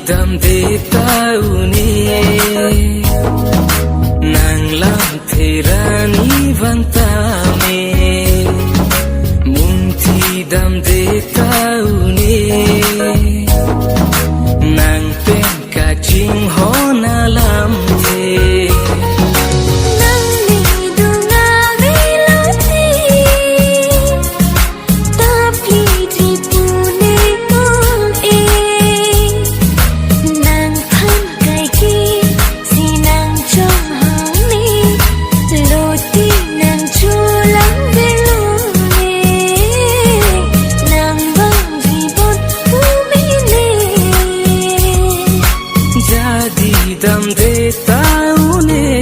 đam để tao nè nàng làm thế ra ní vang ta mê muốn thì đam để tao nè nàng bên cả chính họ na làm thế đam để tao nè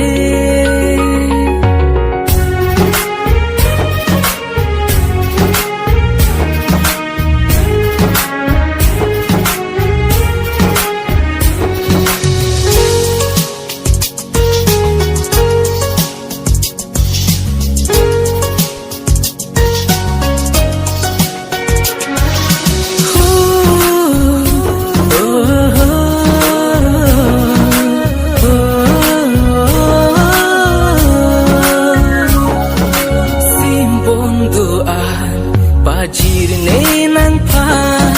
Pajir ne nang pan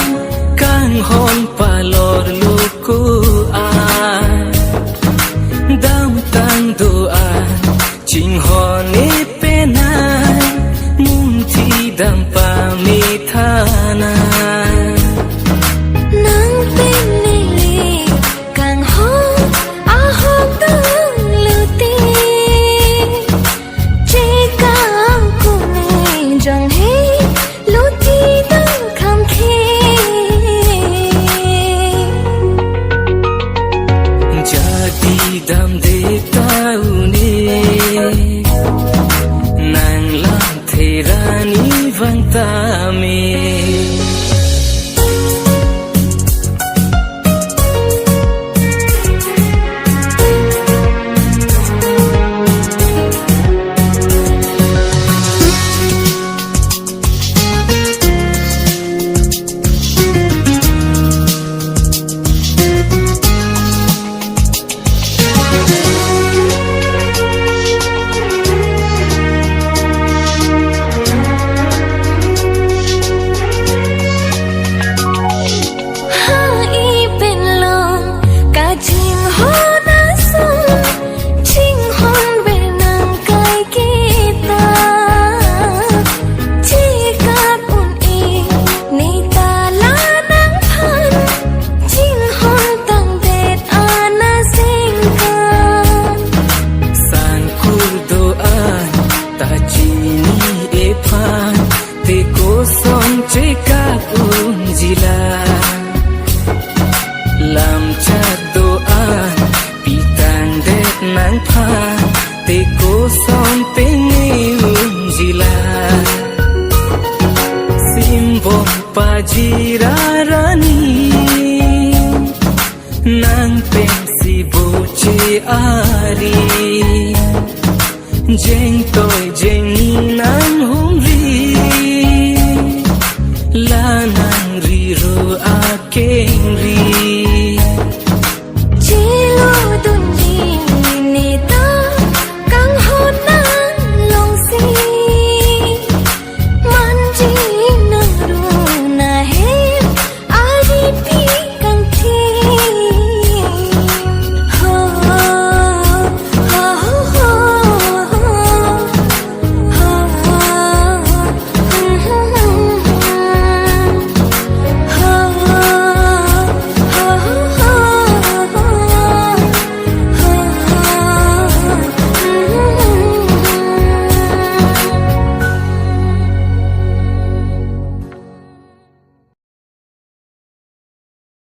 kang hon palor luku an dam tang doa ching hon ne penan mun thi dam pa mi thana nang pen ne kang hon a hon tang lu ti che kang ku ne jang he đam để tao nè nàng làm thế ra ní vang ta mê te ko son che ka unjila lam cha do an pitan det nang pha te ko son te ni unjila simbon pajira rani nang pensi boche ari jeng toi jeng ni nang hung ri la nang ri ro a keng ri